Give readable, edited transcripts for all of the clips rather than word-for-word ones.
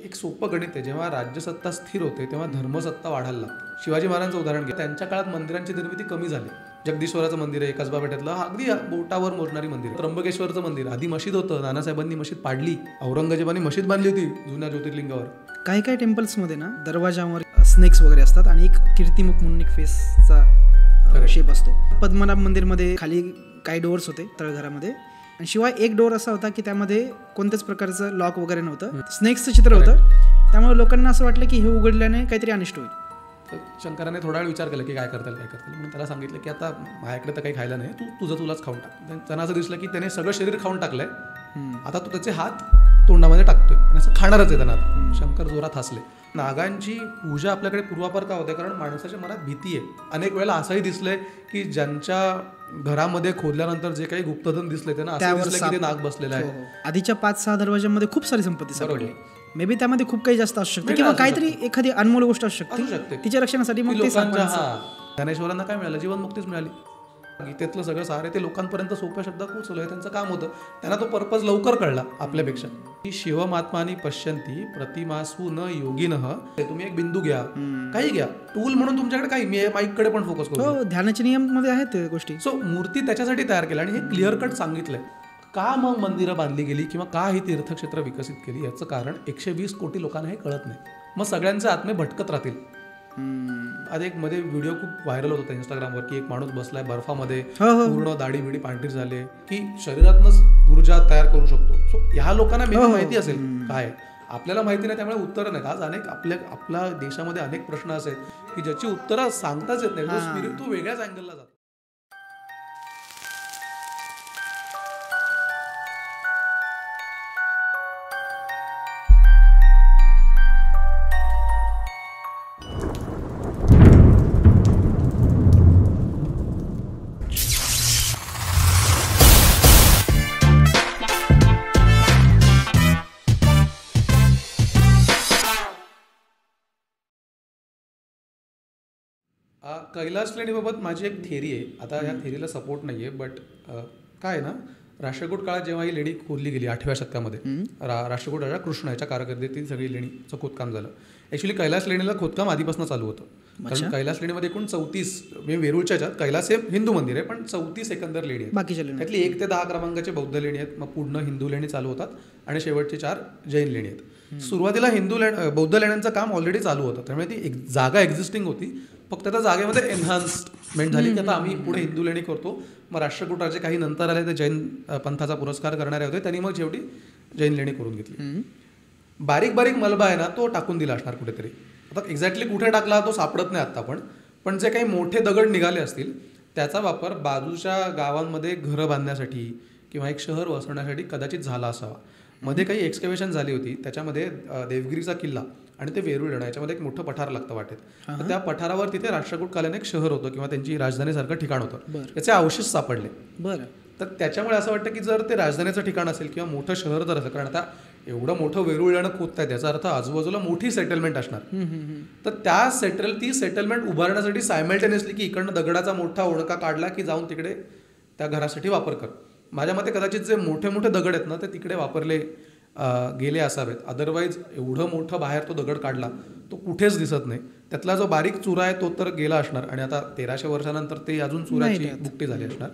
एक सोपं गणित आहे. जेव्हा राज्यसत्ता स्थिर होते तेव्हा धर्मसत्ता वाढायला लागते. शिवाजी महाराजांचं उदाहरण घ्या. त्यांच्या काळात मंदिरांची निर्मिती कमी झाली. जगदीश्वराचं मंदिर आहे कसबा पेठेतलं, अगदी बोटावर मोजणारी मंदिर आहे. त्र्यंबकेश्वरचं मंदिर आधी मशीद होतं, नानासाहेबांनी मशीद पाडली, औरंगजेबाने मशीद बांधली होती जुन्या ज्योतिर्लिंगावर. काही काही टेम्पल्समध्ये ना दरवाजावर स्नेक्स वगैरे असतात आणि एक कीर्तिमुख म्हणून एक फेसचा शेप असतो. पद्मनाभ मंदिरमध्ये खाली काही डोअर्स होते तळघरामध्ये, आणि शिवाय एक डोअर असा होता की त्यामध्ये कोणत्याच प्रकारचं लॉक वगैरे नव्हतं, स्नेक्सचं चित्र होतं. त्यामुळे लोकांना असं वाटलं की हे उघडल्याने काहीतरी अनिष्ट होईल. तर शंकराने थोडा वेळ विचार केला की काय करता म्हणून त्याला सांगितलं की आता माझ्याकडे तर काही खायला नाही, तू तुलाच खाऊन टाक. त्यांना असं दिसलं की त्याने सगळं शरीर खाऊन टाकलंय, आता तू त्याचे हात तोंडामध्ये टाकतोय आणि असं खाणारच आहे त्यांना. शंकर जोरात हसले. नागांची पूजा आपल्याकडे पूर्वापार का होते? कारण माणसाच्या मनात भीती आहे. अनेक वेळेला असंही दिसलंय की ज्यांच्या घरामध्ये खोदल्यानंतर जे काही गुप्तधन दिसले त्यांना असं दिसलं की ते नाग बसलेलं आहे. आधीच्या 5-6 दरवाजांमध्ये खूप सारी संपत्ती सापडली. मे बी त्यामध्ये खूप काही जास्त असू शकते किंवा काहीतरी एखादी अनमोल गोष्ट असू शकते. तिच्या रक्षणासाठी मग ज्ञानेश्वरांना काय मिळालं? जीवनमुक्तीच मिळाली. गीतेतलं सगळं सारे ते लोकांपर्यंत सोप्या शब्दात पोहोचवलंय. त्यांचं काम होतं, त्यांना तो पर्पज लवकर कळला आपल्यापेक्षा. शिवमात्मानी पश्यंती प्रतिमासू न योगिनः. तुम्ही एक बिंदू घ्या, काही घ्या, टूल म्हणून तुमच्याकडे काही, मी माईककडे पण फोकस करतो. ध्यानाचे नियम मध्ये आहेत गोष्टी. सो मूर्ती त्याच्यासाठी तयार केली आणि हे क्लिअर कट सांगितलंय. का मग मंदिरं बांधली गेली किंवा का ही तीर्थक्षेत्र विकसित केली, याचं कारण 120 कोटी लोकांना हे कळत नाही. मग सगळ्यांचे आत्मे भटकत राहतील. आज एक मध्ये व्हिडिओ खूप व्हायरल होत होता इंस्टाग्रामवर की एक माणूस बसलाय बर्फामध्ये, पूर्ण दाढी बिडी पांढरी झाले, की शरीरातनच ऊर्जा तयार करू शकतो. सो ह्या लोकांना माहिती असेल काय, आपल्याला माहिती नाही, त्यामुळे उत्तरं नाहीत. आज आपल्या देशामध्ये अनेक प्रश्न असे आहेत की ज्याची उत्तरं सांगताच येत नाही. तो स्पिरिट तो वेगळ्याच अँगलला जातो. कैलास लेणीबाबत माझी एक थेरी आहे. आता ह्या थेरीला सपोर्ट नाही आहे, बट काय ना, राष्ट्रकूट काळात जेव्हा ही लेणी खोदली गेली 8व्या शतकामध्ये, राष्ट्रकूट राजा कृष्ण याच्या कारकिर्दीतील सगळी लेणीचं खोदकाम झालं. ॲक्च्युली कैलास लेणीला खोदकाम आधीपासून चालू होतं. कारण कैलास लेणीमध्ये एकूण 34 वेरूळच्या ह्याच्यात, कैलास हे हिंदू मंदिर आहे पण 34 एकंदर लेणी आहेत. बाकीच्या लेणी त्यातली 1 ते 10 क्रमांकाचे बौद्ध लेणी आहेत, मग पुढनं हिंदू लेणी चालू होतात आणि शेवटचे 4 जैन लेणी आहेत. सुरुवातीला बौद्ध लेण्यांचं काम ऑलरेडी चालू होतं, त्यामुळे ती एक जागा एक्झिस्टिंग होती. फक्त त्या जागेमध्ये एन्हान्समेंट झाली की आता आम्ही पुढे हिंदू लेणी करतो. मग राष्ट्रकूटाचे काही नंतर आले ते जैन पंथाचा पुरस्कार करणारे होते, त्यांनी मग शेवटी जैन लेणी करून घेतली. बारीक बारीक मलबा आहे ना, तो टाकून दिला असणार कुठेतरी. आता एक्झॅक्टली कुठे टाकला तो सापडत नाही आता, पण जे काही मोठे दगड निघाले असतील त्याचा वापर बाजूच्या गावांमध्ये घरं बांधण्यासाठी किंवा एक शहर वसवण्यासाठी कदाचित झाला असावा. मध्ये काही एक्सकॅव्हेशन झाली होती, त्याच्यामध्ये देवगिरीचा किल्ला आणि ते वेरूळ लेणं याच्यामध्ये एक मोठं पठार लागतं वाटेत. तर त्या पठारावर तिथे राष्ट्रकूट कालीन एक शहर होतं किंवा त्यांची राजधानीसारखं ठिकाण होतं, त्याचे अवशेष सापडले. बरं. तर त्याच्यामुळे असं वाटतं की जर ते राजधानीचं ठिकाण असेल किंवा मोठं शहर जर असेल, कारण आता एवढं मोठं वेरूळ लेणं खोदतायत याचा अर्थ आजूबाजूला मोठी सेटलमेंट असणार. तर ती सेटलमेंट उभारण्यासाठी सायमल्टेनियसली की इकडनं दगडाचा मोठा ओढका काढला की जाऊन तिकडे त्या घरासाठी वापर कर. माझ्या मते कदाचित जे मोठे मोठे दगड आहेत ना ते तिकडे वापरले गेले असावेत. अदरवाईज एवढं मोठं बाहेर तो दगड काढला तो कुठेच दिसत नाही. त्यातला जो बारीक चुरा आहे तो तर गेला असणार आणि आता 1300 वर्षानंतर ते अजून चुराची बुकटी झाली असणार.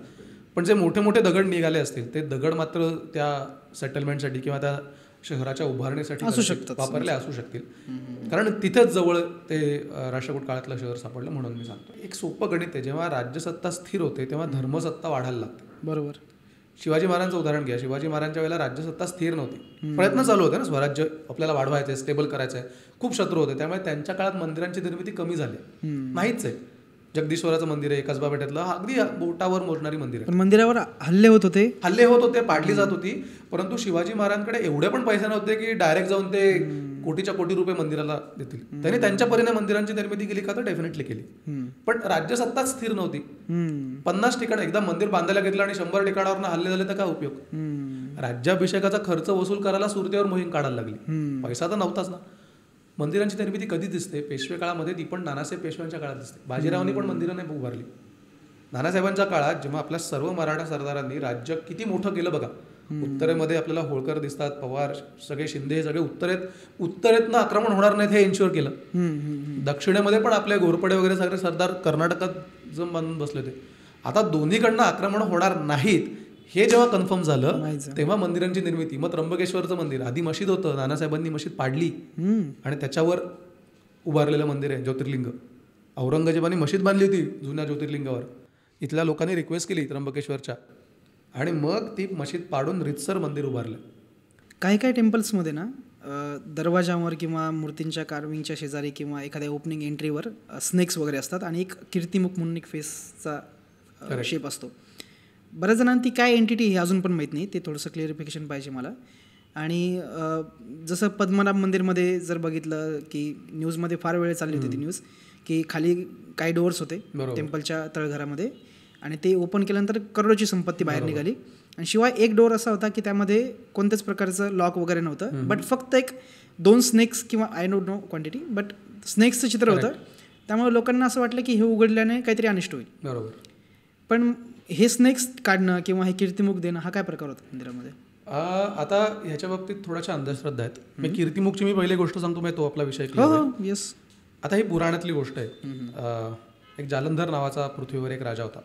पण जे मोठे मोठे दगड निघाले असतील ते दगड मात्र त्या सेटलमेंटसाठी किंवा त्या शहराच्या उभारणीसाठी वापरले असू शकतील, कारण तिथेच जवळ ते राष्ट्रकूट काळातलं शहर सापडलं. म्हणून मी सांगतो एक सोपं गणित आहे. जेव्हा राज्यसत्ता स्थिर होते तेव्हा धर्मसत्ता वाढायला लागते. बरोबर. शिवाजी महाराजांचं उदाहरण घ्या. शिवाजी महाराजांच्या वेळेला राज्यसत्ता स्थिर नव्हती, प्रयत्न चालू होते ना, स्वराज्य आपल्याला वाढवायचं आहे, स्टेबल करायचं आहे, खूप शत्रू होते. त्यामुळे त्यांच्या काळात मंदिरांची निर्मिती कमी झाली. माहीच आहे, जगदीश्वराचं मंदिर आहे कसबा पेठेतलं, अगदी बोटावर मोजणारी मंदिर आहे. मंदिरावर हल्ले होत होते, पाडली जात होती. परंतु शिवाजी महाराजांकडे एवढे पण पैसे नव्हते की डायरेक्ट जाऊन ते कोटीच्या कोटी रुपये मंदिराला देतील. त्यांनी त्यांच्या परीने मंदिरांची निर्मिती केली का? तर डेफिनेटली केली. पण राज्यसत्ताच स्थिर नव्हती. 50 ठिकाण एकदा मंदिर बांधायला घेतलं आणि 100 ठिकाणावर हल्ले झाले तर काय उपयोग? राज्याभिषेकाचा खर्च वसूल करायला सुरतेवर मोहीम काढायला लागली. पैसा तर नव्हताच ना. मंदिरांची निर्मिती कधी दिसते? पेशवे काळामध्ये. ती पण नानासाहेब पेशव्यांच्या काळात दिसते. बाजीरावांनी पण मंदिरं नाही उभारली. नानासाहेबांच्या काळात जेव्हा आपल्या सर्व मराठा सरदारांनी राज्य किती मोठं केलं बघा. उत्तरेमध्ये आपल्याला होळकर दिसतात, पवार, सगळे शिंदे, सगळे उत्तरेतनं आक्रमण होणार नाहीत हे इन्शुअर केलं. दक्षिणेमध्ये पण आपले घोरपडे वगैरे सगळे सरदार कर्नाटकात जम बांधून बसले होते. आता दोन्हीकडनं आक्रमण होणार नाहीत हे जेव्हा कन्फर्म झालं तेव्हा मंदिरांची निर्मिती. मग त्र्यंबकेश्वरचं मंदिर आधी मशीद होतं, नानासाहेबांनी मशीद पाडली आणि त्याच्यावर उभारलेलं मंदिर आहे ज्योतिर्लिंग. औरंगजेबाने मशीद बांधली होती जुन्या ज्योतिर्लिंगावर. इथल्या लोकांनी रिक्वेस्ट केली त्र्यंबकेश्वरच्या आणि मग ती मशीद पाडून रितसर मंदिर उभारलं. काही टेम्पल्समध्ये ना दरवाजावर किंवा मूर्तींच्या कार्विंगच्या शेजारी किंवा एखाद्या ओपनिंग एंट्रीवर स्नेक्स वगैरे असतात आणि एक कीर्तिमुख म्हणून एक फेसचा शेप असतो. बऱ्याच जणांना ती काय एंटिटी हे अजून पण माहीत नाही, ते थोडंसं क्लिअरिफिकेशन पाहिजे मला. आणि जसं पद्मनाभ मंदिरमध्ये जर बघितलं की न्यूजमध्ये फार वेळ चालली होती ती न्यूज की खाली काही डोअर्स होते टेम्पलच्या तळघरामध्ये आणि ते ओपन केल्यानंतर करोडोची संपत्ती बाहेर निघाली. आणि शिवाय एक डोअर असा होता की त्यामध्ये कोणत्याच प्रकारचं लॉक वगैरे नव्हतं, बट फक्त 2 स्नेक्स किंवा I don't know quantity, but स्नेक्सचं चित्र होतं. त्यामुळे लोकांना असं वाटलं की हे उघडल्याने काहीतरी अनिष्ट होईल. बरोबर. पण हे स्नेक्स काढणं किंवा हे कीर्तिमुख देणं हा काय प्रकार होता मंदिरामध्ये? आता ह्याच्या बाबतीत थोड्याशा अंधश्रद्धा आहेत. मी कीर्तिमुखची मी पहिली गोष्ट सांगतो, मी तो आपला विषय. येस. आता ही पुराणातली गोष्ट आहे. एक जालंधर नावाचा पृथ्वीवर एक राजा होता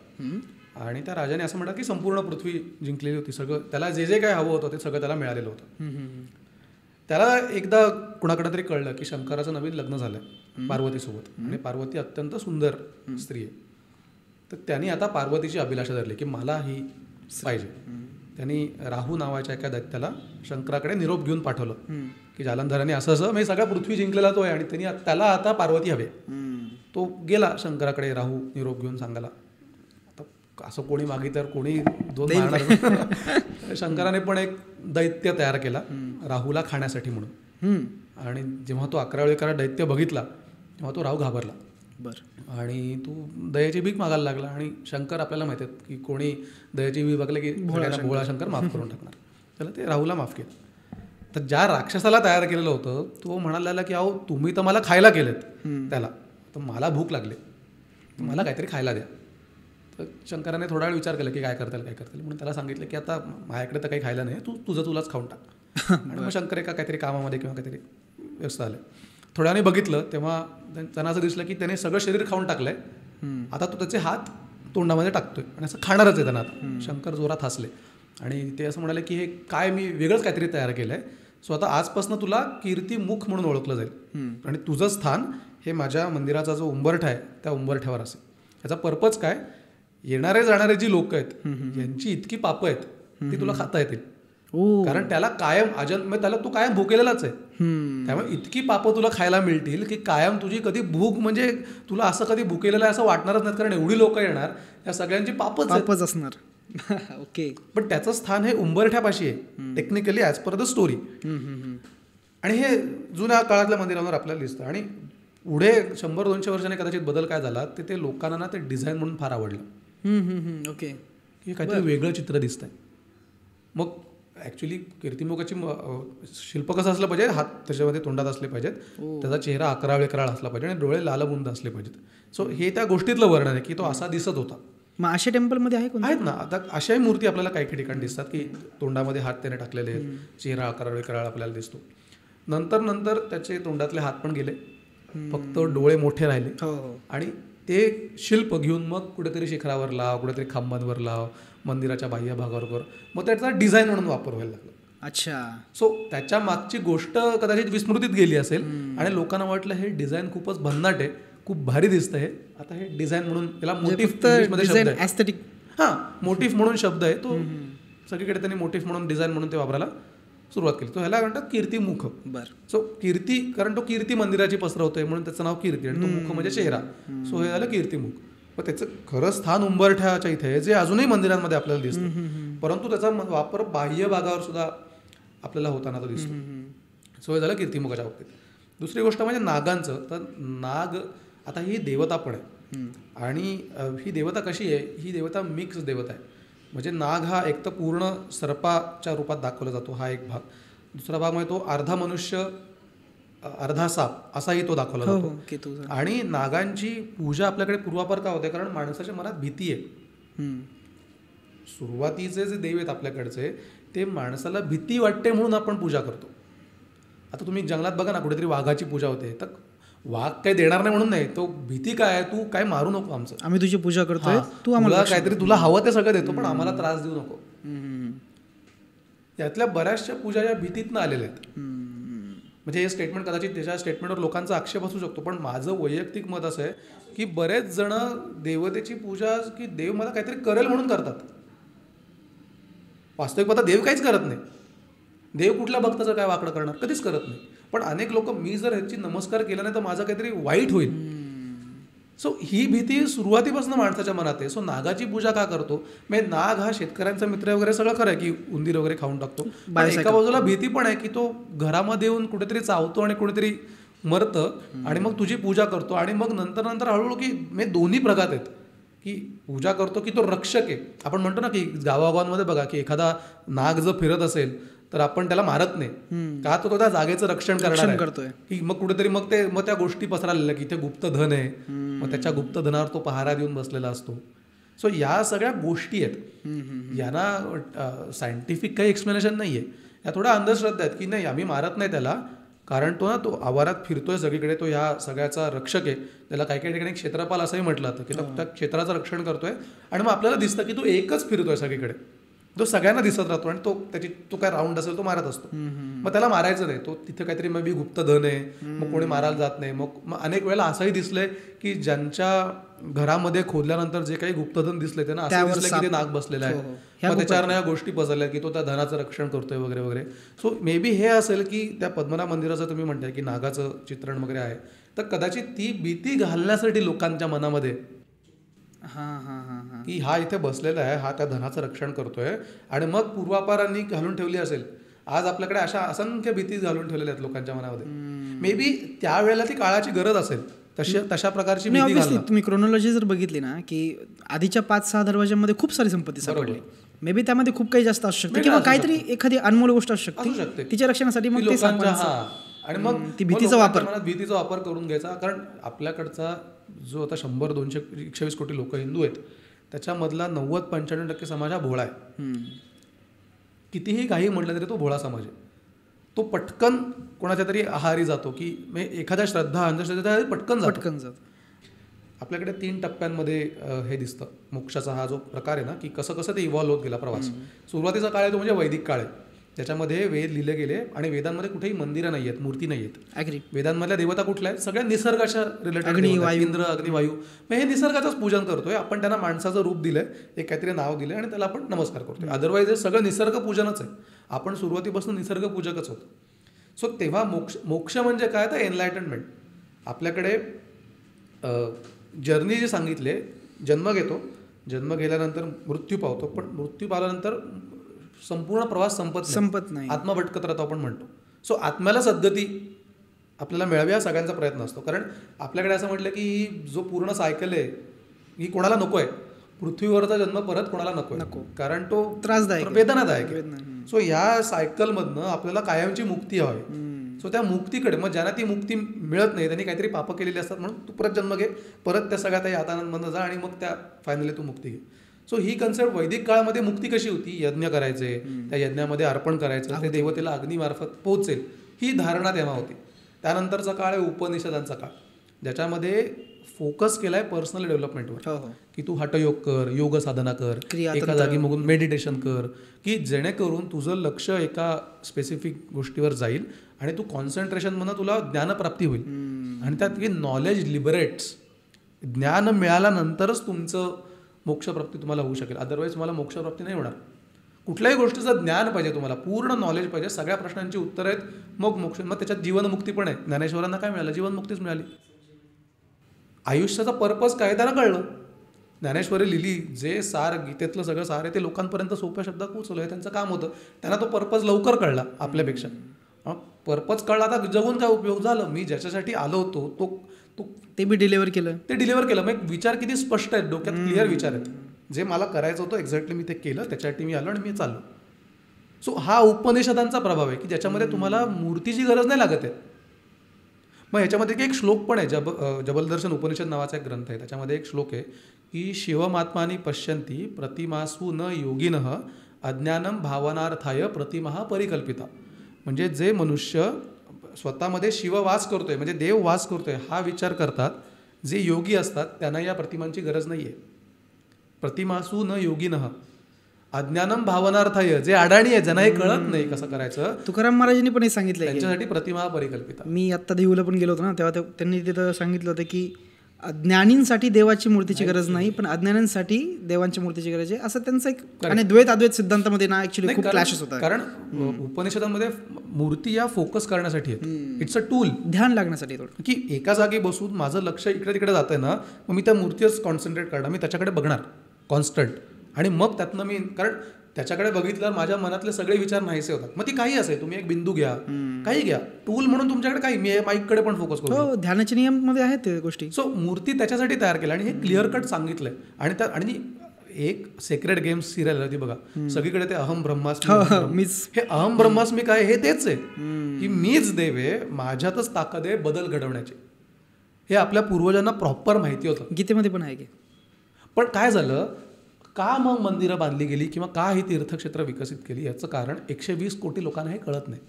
आणि त्या राजाने असं म्हणतात की संपूर्ण पृथ्वी जिंकलेली होती. सगळं त्याला जे जे काय हवं होतं ते सगळं त्याला मिळालेलं होतं. त्याला एकदा कुणाकडे तरी कळलं की शंकराचं नवीन लग्न झालंय पार्वतीसोबत आणि पार्वती अत्यंत सुंदर स्त्री आहे. तर त्यांनी आता पार्वतीची अभिलाषा धरली की मला ही पाहिजे. त्यांनी राहू नावाच्या एका दैत्याला शंकराकडे निरोप घेऊन पाठवलं की जालंधराने असं मी सगळ्या पृथ्वी जिंकलेला तो आहे आणि त्यांनी त्याला आता पार्वती हवे. तो गेला शंकराकडे राहू निरोप घेऊन सांगायला. आता असं कोणी मागितल्यावर कोणी 2 मारणार. शंकराने पण एक दैत्य तयार केला राहूला खाण्यासाठी म्हणून. आणि जेव्हा तो 11 वेळेकरा दैत्य बघितला तेव्हा तो राहू घाबरला. आणि तू दयाची भीक मागायला लागला. आणि शंकर आपल्याला माहिती आहे की कोणी दयाची भीक मागले की भोळा शंकर माफ करून टाकणार. त्याला ते राहूला माफ केलं. तर ज्या राक्षसाला तयार केलेलं होतं तो म्हणाला की अहो तुम्ही तर मला खायला केलेत त्याला, तर मला भूक लागली, मला काहीतरी खायला द्या. तर शंकराने थोडा वेळ विचार केला की काय करता येईल म्हणून त्याला सांगितलं की आता माझ्याकडे तर काही खायला नाही, तुलाच खाऊन टाक. आणि मग शंकर एका काहीतरी कामामध्ये किंवा काहीतरी व्यस्त आले. थोड्याने बघितलं तेव्हा त्यांना असं दिसलं की त्याने सगळं शरीर खाऊन टाकलंय, आता तो त्याचे हात तोंडामध्ये टाकतोय आणि असं खाणारच आहे त्यांना. आता शंकर जोरात हसले आणि ते असं म्हणाले की हे काय मी वेगळंच काहीतरी तयार केलंय, सो आता आजपासून तुला कीर्तिमुख म्हणून ओळखलं जाईल आणि तुझं स्थान हे माझ्या मंदिराचा जो उंबरठा आहे त्या उंबरठ्यावर असेल. याचा पर्पज काय, येणारे जाणारे जी लोक आहेत यांची इतकी पापं आहेत ती तुला खाता येतील. कारण त्याला कायम त्याला तू कायम भुकेलेलाच आहे. त्यामुळे इतकी पापं तुला खायला मिळतील की कायम तुझी कधी भूक म्हणजे तुला असं कधी भुकेलेलं आहे असं वाटणारच नाही. कारण एवढी लोक येणार या सगळ्यांची पापच असणार. ओके. पण त्याचं स्थान हे उंबरठ्यापाशी आहे technically as per the story. आणि हे जुन्या काळातल्या मंदिरांवर आपल्याला दिसतं. आणि पुढे 100-200 वर्षांनी कदाचित बदल काय झाला ते लोकांना ना ते डिझाईन म्हणून फार आवडलं. ओके. हे काहीतरी वेगळं चित्र दिसतंय. मग ॲक्च्युली कीर्तिमुखाची शिल्प कसं असलं पाहिजे, हात त्याच्यामध्ये तोंडात असले पाहिजेत, त्याचा चेहरा 11 वेळ कराळ असला पाहिजे आणि डोळे लालबुंद असले पाहिजेत. सो हे त्या गोष्टीतलं वर्णन आहे की तो असा दिसत होता. मग अशा टेम्पलमध्ये आहेत ना. आता अशाही मूर्ती आपल्याला काही ठिकाणी दिसतात की तोंडामध्ये हात त्याने टाकलेले आहेत, चेहरा 11 वेळ कराळ आपल्याला दिसतो. नंतर त्याचे तोंडातले हात पण गेले, फक्त डोळे मोठे राहिले. आणि ते शिल्प घेऊन मग कुठेतरी शिखरावर लाव, कुठेतरी खांबांवर लाव, मंदिराच्या बाह्य भागावर कर, मग त्याचा डिझाईन म्हणून वापर व्हायला लागला. अच्छा. सो त्याच्या मागची गोष्ट कदाचित विस्मृतीत गेली असेल आणि लोकांना वाटलं हे डिझाईन खूपच भन्नाट आहे, खूप भारी दिसतं हे, आता हे डिझाईन म्हणून त्याला मोटिफ मोटिफ म्हणून शब्द आहे तो सगळीकडे त्यांनी मोटिफ म्हणून डिझाईन म्हणून ते वापरायला सुरुवात केली. तो ह्याला म्हणतात कीर्तिमुख. सो कीर्ती, कारण तो कीर्ती मंदिराची पसरवतोय म्हणून त्याचं नाव कीर्ती आणि तो मुख म्हणजे चेहरा. सो हे झालं कीर्तिमुख. पण त्याचं खरं स्थान उंबरठ्याच्या इथे आहे जे अजूनही मंदिरांमध्ये आपल्याला दिसतं, परंतु त्याचा वापर बाह्य भागावर सुद्धा आपल्याला होताना तो दिसतो. सो हे झालं कीर्तिमुखाच्या बाबतीत. दुसरी गोष्ट म्हणजे नागांचं. तर नाग आता ही देवता पण आहे आणि ही देवता कशी आहे, ही देवता मिक्स देवता आहे. म्हणजे नाग हा एक तर पूर्ण सर्पाच्या रूपात दाखवला जातो, हा एक भाग. दुसरा भाग म्हणजे तो अर्धा मनुष्य अर्धा साप असाही तो दाखवला जातो. आणि नागांची पूजा आपल्याकडे पूर्वापार का होते, कारण माणसाच्या मनात भीती आहे. सुरुवातीचे जे देव आहेत आपल्याकडचे ते माणसाला भीती वाटते म्हणून आपण पूजा करतो. आता तुम्ही जंगलात बघा ना, कुठेतरी वाघाची पूजा होते, तर वाघ काही देणार नाही म्हणून नाही, तो भीती काय आहे, तू काय मारू नको आमचं, आम्ही तुझी पूजा करतोय, तू आम्हाला काहीतरी तुला हवं ते सगळं देतो, पण आम्हाला त्रास देऊ नको. यातल्या बऱ्याचशा पूजा या भीतीतनं आलेल्या आहेत. म्हणजे हे स्टेटमेंट कदाचित त्याच्या स्टेटमेंटवर लोकांचा आक्षेप असू शकतो, पण माझं वैयक्तिक मत असं आहे की बरेच जण देवतेची पूजा की देव मला काहीतरी करेल म्हणून करतात. वास्तविक पाहता देव काहीच करत नाही. देव कुठल्या भक्ताचं काय वाकडं करणार, कधीच करत नाही. पण अनेक लोक मी जर ह्याची नमस्कार केला नाही तर माझं काहीतरी वाईट होईल. सो ही भीती सुरुवातीपासून माणसाच्या मनात आहे. सो नागाची पूजा का करतो, म्हणजे नाग हा शेतकऱ्यांचा मित्र वगैरे सगळं खरं आहे की उंदीर वगैरे खाऊन टाकतो, पण एका बाजूला भीती पण आहे की तो घरामध्ये येऊन कुठेतरी चावतो आणि कुठेतरी मरतं आणि मग तुझी पूजा करतो. आणि मग नंतर हळूहळू की मी दोन्ही प्रघात आहेत की पूजा करतो की तो रक्षक आहे. आपण म्हणतो ना की गावागावांमध्ये बघा की एखादा नाग जर फिरत असेल तर आपण त्याला मारत नाही का, तो त्या जागेचं रक्षण करतोय की मग कुठेतरी मग त्या गोष्टी पसरायला की इथे गुप्त धन आहे, मग त्याच्या गुप्त धनावर तो पहारा देऊन बसलेला असतो. सो या सगळ्या गोष्टी आहेत, यांना सायंटिफिक काही एक्सप्लेनेशन नाही आहे. या थोड्या अंधश्रद्धा आहेत की नाही आम्ही मारत नाही त्याला, कारण तो आवारात फिरतोय सगळीकडे, तो ह्या सगळ्याचा रक्षक आहे. त्याला काही काही ठिकाणी क्षेत्रपाल असंही म्हटलं जातं की तो त्या क्षेत्राचं रक्षण करतोय. आणि मग आपल्याला दिसतं की तो एकच फिरतोय सगळीकडे, तो सगळ्यांना दिसत राहतो आणि तो काय राऊंड असेल तो मारत असतो. मग त्याला मारायचं नाही, तो तिथे काहीतरी मे बी गुप्त धन आहे, मग कोणी मारायला जात नाही. मग अनेक वेळेला असंही दिसलंय की ज्यांच्या घरामध्ये खोदल्यानंतर जे काही गुप्तधन दिसले त्यांना असं दिसलं की ते नाग बसलेलं आहे, मग त्याच्यावर या गोष्टी पसरल्या की तो त्या धनाचं रक्षण करतोय वगैरे वगैरे. सो मे बी हे असेल की त्या पद्मनाभ मंदिराचं तुम्ही म्हणताय की नागाचं चित्रण वगैरे आहे, तर कदाचित ती भीती घालण्यासाठी लोकांच्या मनामध्ये की हा इथे बसलेला आहे, हा त्या धनाचं रक्षण करतोय, आणि मग पूर्वापारांनी घालून ठेवली असेल. आज आपल्याकडे अशा असंख्य भीती घालून ठेवलेल्या आहेत लोकांच्या मनामध्ये. मे बी त्यावेळेला ती काळाची गरज असेल तशा प्रकारची भीती घालणं. तुम्ही क्रोनॉलॉजी जर बघितली ना की आधीच्या 5-6 दरवाजांमध्ये खूप सारी संपत्ती सापडली, मे बी त्यामध्ये खूप काही जास्त असू शकते किंवा काहीतरी एखादी अनमोल गोष्ट असू शकते तिच्या रक्षणासाठी. मग आणि मग ती भीतीचा वापर करून घ्यायचा. कारण आपल्याकडचा जो आता 100-200-120 कोटी लोक हिंदू आहेत, त्याच्यामधला 90-95% समाज हा भोळा आहे. कितीही काही म्हटलं तरी तो भोळा समाज आहे. तो पटकन कोणाच्या तरी आहारी जातो की एखाद्या श्रद्धा अंधश्रद्धा पटकन जातो. आपल्याकडे 3 टप्प्यांमध्ये हे दिसतं मोक्षाचा हा जो प्रकार आहे ना, की कसं कसं ते इव्हॉल्व्ह होत गेला प्रवास. सुरुवातीचा काळ आहे तो म्हणजे वैदिक काळ आहे, ज्याच्यामध्ये वेद लिहिले गेले आणि वेदांमध्ये कुठेही मंदिरं नाही आहेत, मूर्ती नाही आहेत. वेदांमधल्या देवता कुठल्या आहेत, सगळ्या निसर्गाच्या रिलेटेड, इंद्र, अग्नी, वायू. मग हे निसर्गाचंच पूजन करतोय आपण. त्यांना माणसाचं रूप दिलंय, एक काहीतरी नाव दिलंय आणि त्याला आपण नमस्कार करतोय. अदरवाईज हे सगळं निसर्ग पूजनच आहे. आपण सुरुवातीपासून निसर्ग पूजकच होतो. सो तेव्हा मोक्ष म्हणजे काय, तर एनलायटनमेंट. आपल्याकडे जर्नी जे सांगितले, जन्म घेतो, जन्म गेल्यानंतर मृत्यू पावतो, पण मृत्यू पावल्यानंतर संपूर्ण प्रवास संपत नाही, आत्मा भटकत राहतो आपण म्हणतो. सो आत्म्याला सद्गती आपल्याला मिळावी हा सगळ्यांचा प्रयत्न असतो. कारण आपल्याकडे असं म्हटलं की जो पूर्ण सायकल आहे ही कोणाला नको आहे, पृथ्वीवरचा जन्म परत कोणाला नको, कारण तो त्रासदायक, वेदनादायक आहे. सो या सायकलमधनं आपल्याला कायमची मुक्ती हवी. सो त्या मुक्तीकडे, मग ज्यांना ती मुक्ती मिळत नाही त्यांनी काहीतरी पापं केलेली असतात, म्हणून तू परत जन्म घे, परत त्या सगळ्या त्या यातनांमधनं जा आणि मग त्या फायनली तू मुक्ती घे. सो ही कन्सेप्ट वैदिक काळामध्ये मुक्ती कशी होती, यज्ञ करायचे, त्या यज्ञामध्ये अर्पण करायचं, ते देवतेला अग्निमार्फत पोहोचेल, ही धारणा तेव्हा होती. त्यानंतरचा काळ आहे उपनिषदांचा काळ, ज्याच्यामध्ये फोकस केलाय पर्सनल डेव्हलपमेंटवर, की तू हठयोग कर, योग साधना कर, एका जागी मग मेडिटेशन कर, की जेणेकरून तुझं लक्ष एका स्पेसिफिक गोष्टीवर जाईल आणि तू कॉन्सन्ट्रेशन म्हणून तुला ज्ञानप्राप्ती होईल. आणि त्यात की नॉलेज लिबरेट्स, ज्ञान मिळाल्यानंतरच तुमचं मोक्षप्राप्ती तुम्हाला होऊ शकेल. अदरवाईज तुम्हाला मोक्षप्राप्ती नाही होणार. कुठल्याही गोष्टीचं ज्ञान पाहिजे, तुम्हाला पूर्ण नॉलेज पाहिजे, सगळ्या प्रश्नांची उत्तरं आहेत, मग मोक्ष. मग त्याच्यात जीवनमुक्ती पण आहे. ज्ञानेश्वरांना काय मिळालं, जीवनमुक्तीच मिळाली. आयुष्याचा पर्पज काय त्यांना कळलं. ज्ञानेश्वरी लिहिली, जे सार गीतेतलं सगळं सार आहे ते लोकांपर्यंत सोप्या शब्दात पोहोचवलं, हे त्यांचं काम होतं. त्यांना तो पर्पज लवकर कळला आपल्यापेक्षा. पर्पज कळला, आता जगून काय उपयोग झालं, मी ज्याच्यासाठी आलो होतो ते मी डिलिव्हर केलं. मग एक विचार किती स्पष्ट आहेत, डोक्यात क्लिअर विचार आहेत, जे मला करायचं होतं एक्झॅक्टली मी ते केलं, त्याच्यासाठी मी आलो आणि मी चाललो. सो हा उपनिषदांचा प्रभाव आहे की ज्याच्यामध्ये तुम्हाला मूर्तीची गरज नाही लागत आहे. मग ह्याच्यामध्ये एक श्लोक पण आहे, जबलदर्शन उपनिषद नावाचा एक ग्रंथ आहे, त्याच्यामध्ये एक श्लोक आहे की शिवमात्मानी पश्यन्ति प्रतिमासु न योगिनः अज्ञानम भावनार्थाय प्रतिमा परिकल्पिता. म्हणजे जे मनुष्य स्वतःमध्ये शिव वास करतोय म्हणजे देव वास करतोय हा विचार करतात, जे योगी असतात त्यांना या प्रतिमांची गरज नाही आहे. प्रतिमासू न योगिनः अज्ञानम भावनार्थाय, जे अडाणी आहे ज्यांना हे कळत नाही कसं करायचं, तुकाराम महाराजांनी पण हे सांगितलं त्यांच्यासाठी प्रतिमा परिकल्पिता. मी आत्ता देऊला पण गेलो होतो ना, तेव्हा त्यांनी तिथं सांगितलं होतं की अज्ञानींसाठी देवाची मूर्तीची गरज नाही, पण अज्ञानींसाठी देवांच्या मूर्तीची गरज आहे, असं त्यांचं एक. आणि द्वैत अद्वैत सिद्धांतामध्ये ना ऍक्च्युली खूप क्लॅशेस होतात. कारण उपनिषदांमध्ये मूर्ती या फोकस करण्यासाठी आहेत, इट्स अ टूल, ध्यान लागण्यासाठी थोडं, की एका जागी बसून माझं लक्ष इकडे तिकडे जातंय ना, मग मी त्या मूर्तीवरच कॉन्सन्ट्रेट करणार, मी त्याच्याकडे बघणार कॉन्स्टंट, आणि मग त्यातनं मी, कारण त्याच्याकडे बघितल्यावर माझ्या मनातले सगळे विचार नाहीसे होतात. मग ती काही असेल, तुम्ही एक बिंदू घ्या, काही घ्या, टूल म्हणून तुमच्याकडे काही, मी माईककडे पण फोकस करू. हो, ध्यानाचे नियम मध्ये आहेत ते गोष्टी. सो मूर्ती त्याच्यासाठी तयार केल्या आणि हे क्लिअर कट सांगितलंय. आणि त्या आणि एक सेक्रेड गेम्स सिरियल होती बघा, सगळीकडे ते अहम ब्रह्मास्मी, हे अहम ब्रह्मास्मी काय, हे तेच आहे की मीच देव आहे, माझ्यातच ताकद आहे बदल घडवण्याची. हे आपल्या पूर्वजांना प्रॉपर माहिती होतं, गीतेमध्ये पण आहे की. पण काय झालं, का मग मंदिरं बांधली गेली किंवा का ही तीर्थक्षेत्र विकसित केली, याचं कारण 120 कोटी लोकांना हे कळत नाही.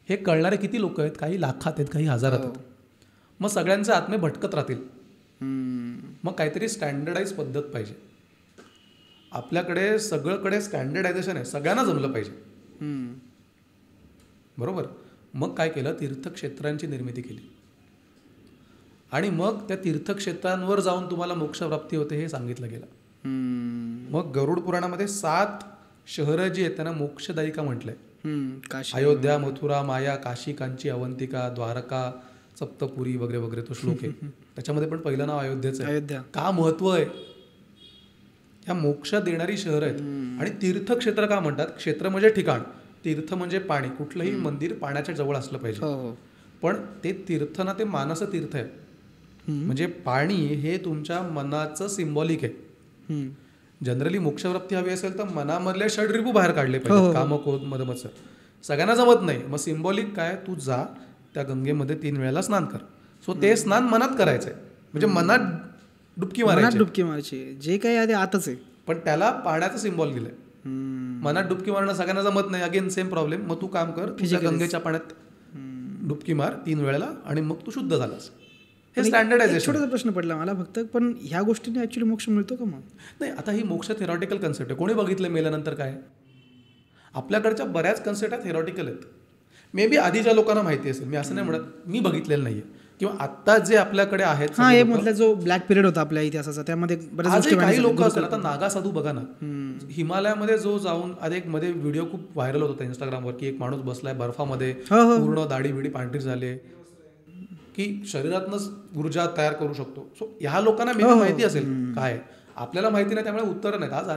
हे कळणारे किती लोक आहेत, काही लाखात आहेत, काही हजारात आहेत. मग सगळ्यांचे आत्मे भटकत राहतील. मग काहीतरी स्टँडर्डाइज पद्धत पाहिजे. आपल्याकडे सगळीकडे स्टँडर्डायझेशन आहे, सगळ्यांना जमलं पाहिजे, बरोबर. मग काय केलं, तीर्थक्षेत्रांची निर्मिती केली, आणि मग त्या तीर्थक्षेत्रांवर जाऊन तुम्हाला मोक्षप्राप्ती होते हे सांगितलं गेलं. मग गरुड पुराणामध्ये 7 शहरं जी आहेत त्यांना मोक्षदायिका म्हटलंय. अयोध्या, मथुरा, माया, काशी, कांची, अवंतिका, द्वारका, सप्तपुरी वगैरे वगैरे तो श्लोक आहे. त्याच्यामध्ये पण पहिलं नाव अयोध्याचं आहे. का महत्व आहे, या मोक्ष देणारी शहरं आहेत. आणि तीर्थक्षेत्र का म्हणतात, क्षेत्र म्हणजे ठिकाण, तीर्थ म्हणजे पाणी. कुठलंही मंदिर पाण्याच्या जवळ असलं पाहिजे, पण ते तीर्थ ना, ते मानस तीर्थ आहे. म्हणजे पाणी हे तुमच्या मनाचं सिम्बॉलिक आहे. जनरली मोक्षप्राप्ती हवी असेल तर मनामधले षड्रिपू बाहेर काढले पाहिजे, काम, क्रोध, मद, मत्सर. सगळ्यांना जमत नाही. मग सिम्बॉलिक काय, तू जा त्या गंगेमध्ये 3 वेळेला स्नान कर. सो ते स्नान मनात करायचंय, म्हणजे मनात डुबकी मारायची, जे काही आहे ते आतच आहे, पण त्याला पाण्याचं सिम्बॉल दिलंय. मनात डुबकी मारणं सगळ्यांना जमत नाही, अगेन सेम प्रॉब्लेम. मग तू काम कर, तुझ्या गंगेच्या पाण्यात डुबकी मार 3 वेळेला आणि मग तू शुद्ध झालास. हे स्टँडर्डायझेशन. छोटासा प्रश्न पडला मला फक्त, पण ह्या गोष्टीने ऍक्च्युली मोक्ष मिळतो का? मग नाही, आता ही मोक्ष थेरॉटिकल कन्सेप्ट आहे. कोणी बघितलं मेल्यानंतर काय? आपल्याकडच्या बऱ्याच कन्सेप्ट थेरॉटिकल आहेत. मे बी आधीच्या लोकांना माहिती असेल, मी असं नाही म्हणत, मी बघितलेलं नाहीये. किंवा आता जे आपल्याकडे आहेत, हे मधला जो ब्लॅक पिरियड होता आपल्या इतिहासाचा, त्यामध्ये काही लोक असतात. आता नागा साधू बघा ना, हिमालयामध्ये जो जाऊन, एक मध्ये व्हिडिओ खूप व्हायरल होत होता इंस्टाग्रामवर, की एक माणूस बसलाय बर्फामध्ये, पूर्ण दाढी बिडी पांढरी झाले, की शरीरातनंच ऊर्जा तयार करू शकतो. सो ह्या लोकांना मे माहिती असेल काय, आपल्याला माहिती नाही, त्यामुळे उत्तर नाहीत. आज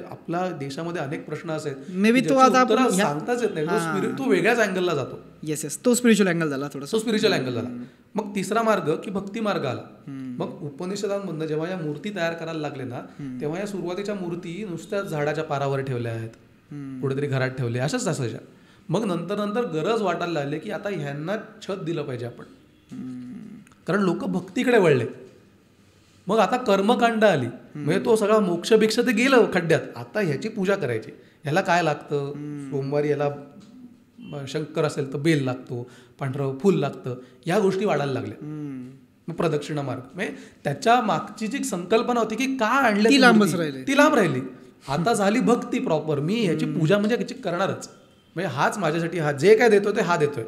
आपल्या देशामध्ये अनेक प्रश्न असेल, मे बी तो आता सांगताच येत नाही. तो वेगळ्याच अँगलला जातो. येस, तो स्पिरिच्युअल अँगल झाला, थोडासा स्पिरिच्युअल अँगल झाला. मग तिसरा मार्ग की भक्ती मार्ग आला. मग उपनिषदांमधनं जेव्हा या मूर्ती तयार करायला लागले ना, तेव्हा या सुरुवातीच्या मूर्ती नुसत्या झाडाच्या पारावर ठेवल्या आहेत, कुठेतरी घरात ठेवले, अशाच असायच्या. मग नंतर गरज वाटायला लागली की आता ह्यांना छत दिलं पाहिजे आपण, कारण लोक भक्तीकडे वळले. मग आता कर्मकांड आली, म्हणजे तो सगळा मोक्ष भिक्ष ते गेलं खड्ड्यात. आता ह्याची पूजा करायची. ह्याला काय लागतं, सोमवारी याला शंकर असेल तर बेल लागतो, पांढरं फुल लागतं, या गोष्टी वाढायला लागल्या. मग प्रदक्षिणा मार्ग, म्हणजे त्याच्या मागची जी संकल्पना होती की का आणली, ती लांब राहिली. आता झाली भक्ती प्रॉपर. मी ह्याची पूजा म्हणजे ह्याची करणारच, म्हणजे हाच माझ्यासाठी, हा जे काय देतोय ते हा देतोय.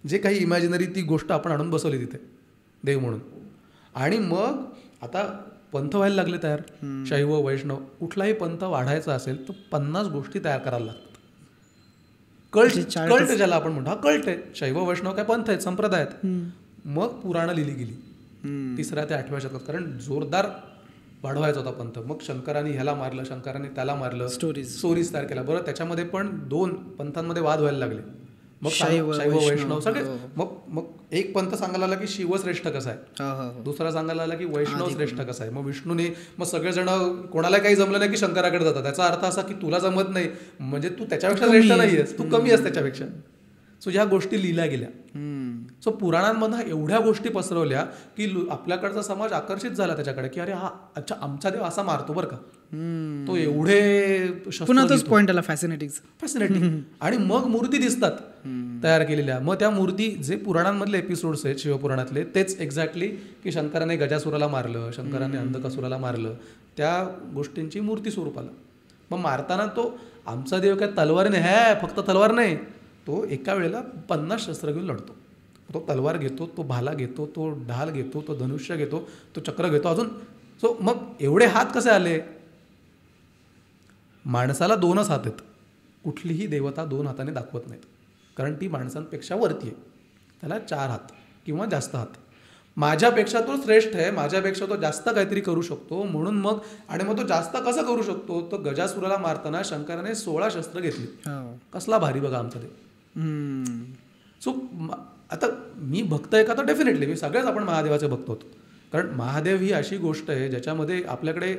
जे काही इमॅजिनरी ती गोष्ट आपण आणून बसवली तिथे देव म्हणून. आणि मग आता पंथ व्हायला लागले तयार, शैव वैष्णव. कुठलाही पंथ वाढायचा असेल तर 50 गोष्टी तयार करायला लागतात. कल्ट ज्याला आपण म्हणतो, हा कल्ट आहे. शैव वैष्णव काय पंथ आहेत, संप्रदाय आहेत. मग पुराणं लिहिली गेली 3ऱ्या ते 8व्या शतकात, कारण जोरदार वाढवायचा होता पंथ. मग शंकरांनी ह्याला मारलं, शंकरांनी त्याला मारलं, स्टोरीज तयार केल्या. बरं, त्याच्यामध्ये पण 2 पंथांमध्ये वाद व्हायला लागले. मग शैव वैष्णव सगळे. मग एक पंथ सांगायला आला की शिव श्रेष्ठ कसा आहे, दुसरा सांगायला आला की वैष्णव श्रेष्ठ कसा आहे. मग विष्णूने, मग सगळेजण, कोणाला काही जमलं नाही की शंकराकडे जातात. त्याचा अर्थ असा की तुला जमत नाही म्हणजे तू त्याच्यापेक्षा श्रेष्ठ नाहीयेस, तू कमी आहेस त्याच्यापेक्षा. सो ह्या गोष्टी लिहिल्या गेल्या. सो पुराणांमधनं एवढ्या गोष्टी पसरवल्या की आपल्याकडचा समाज आकर्षित झाला त्याच्याकडे की अरे हा अच्छा आमचा देव असा मारतो बरं का, तो एवढे पॉइंट आला फॅसिनेटिंग. आणि मग मूर्ती दिसतात तयार केलेल्या. मग त्या मूर्ती जे पुराणांमधले एपिसोड्स आहेत शिवपुराणातले तेच एक्झॅक्टली की शंकराने गजासुराला मारलं, शंकराने अंधकासुराला मारलं, त्या गोष्टींची मूर्ती स्वरूपाला. मग मारताना तो आमचा देव काय तलवारीने फक्त तलवार नाही, तो एका वेळेला 50 शस्त्र घेऊन लढतो. तो तलवार घेतो, तो भाला घेतो, तो ढाल घेतो, तो धनुष्य घेतो, तो चक्र घेतो अजून. सो मग एवढे हात कसे आले? माणसाला 2च हात आहेत. कुठलीही देवता 2 हाताने दाखवत नाहीत, कारण ती माणसांपेक्षा वरती आहे. त्याला 4 हात किंवा जास्त हात. माझ्यापेक्षा तो श्रेष्ठ आहे, माझ्यापेक्षा तो जास्त काहीतरी करू शकतो म्हणून मग. आणि मग तो जास्त कसं करू शकतो? तो गजासुराला मारताना शंकराने 16 शस्त्र घेतली. कसला भारी बघा आमचा देव. सो आता मी भक्त आहे का? तर डेफिनेटली मी सगळेच आपण महादेवाचे भक्त होतो, कारण महादेव ही अशी गोष्ट आहे ज्याच्यामध्ये आपल्याकडे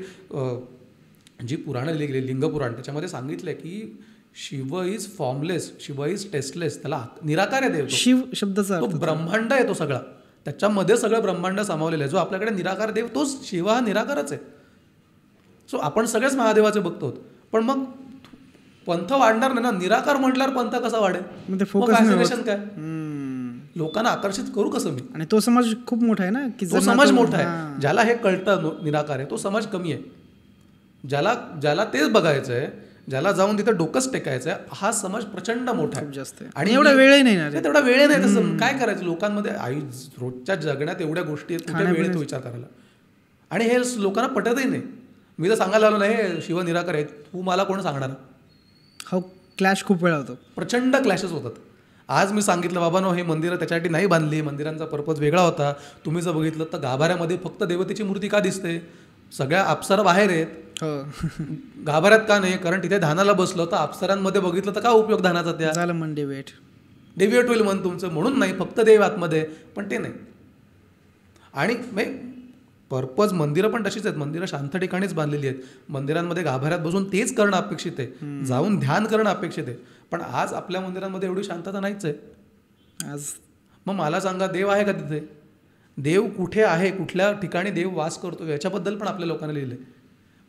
जी पुराणं लिहिली, लिंगपुराण, त्याच्यामध्ये सांगितलंय की Shiva is formless, Shiva is tasteless. त्याला निराकार आहे देव. शिव शब्दाचा तो ब्रह्मांड आहे, तो सगळा त्याच्यामध्ये सगळं ब्रह्मांड सामावलेलं आहे. जो आपल्याकडे निराकार देव तोच शिव हा निराकारच आहे. सो आपण सगळेच महादेवाचे भक्त आहोत. पण मग पंथ वाढणार नाही ना. निराकार म्हटल्यावर पंथ कसा वाढेल? फॅसिनेशन काय? लोकांना आकर्षित करू कसं मी? आणि तो समाज खूप मोठा आहे ना, की तो समाज मोठा आहे. ज्याला हे कळतं निराकार आहे तो समाज कमी आहे. ज्याला तेच बघायचं आहे, ज्याला जाऊन तिथे डोकंच टेकायचं आहे, हा समाज प्रचंड मोठा आहे. जास्त आणि एवढा वेळही नाही ना, तेवढा वेळ नाही. तसं काय करायचं लोकांमध्ये? रोजच्या जगण्यात एवढ्या गोष्टी आहेत, कुठे वेळ तो विचार करायला. आणि हे लोकांना पटतही नाही. मी तर सांगायला आलो नाही शिव निराकार आहे, तू मला कोण सांगणार? हो, क्लॅश खूप वेळा होतो, प्रचंड क्लॅशेस होतात. आज मी सांगितलं बाबा नो, हे मंदिरं त्याच्यासाठी नाही बांधली, मंदिरांचा पर्पज वेगळा होता. तुम्ही जर बघितलं तर गाभाऱ्यामध्ये फक्त देवतेची मूर्ती का दिसते? सगळ्या अप्सरा बाहेर आहेत. गाभाऱ्यात का नाही? कारण तिथे ध्यानाला बसलं तर अप्सरांमध्ये बघितलं तर का उपयोग ध्यानाचा? त्या झालं मन डेव्हिएट होईल मन तुमचं. म्हणून नाही, फक्त देव आतमध्ये, पण ते नाही. आणि पर्पज मंदिरं पण तशीच आहेत. मंदिरं शांत ठिकाणीच बांधलेली आहेत. मंदिरांमध्ये गाभाऱ्यात बसून तेच करणं अपेक्षित आहे, जाऊन ध्यान करणं अपेक्षित आहे. पण आज आपल्या मंदिरांमध्ये एवढी शांतता नाहीच आहे. आज मग मला सांगा, देव आहे का तिथे? देव कुठे आहे, कुठल्या ठिकाणी देव वास करतो याच्याबद्दल पण आपल्या लोकांना लिहिलं आहे.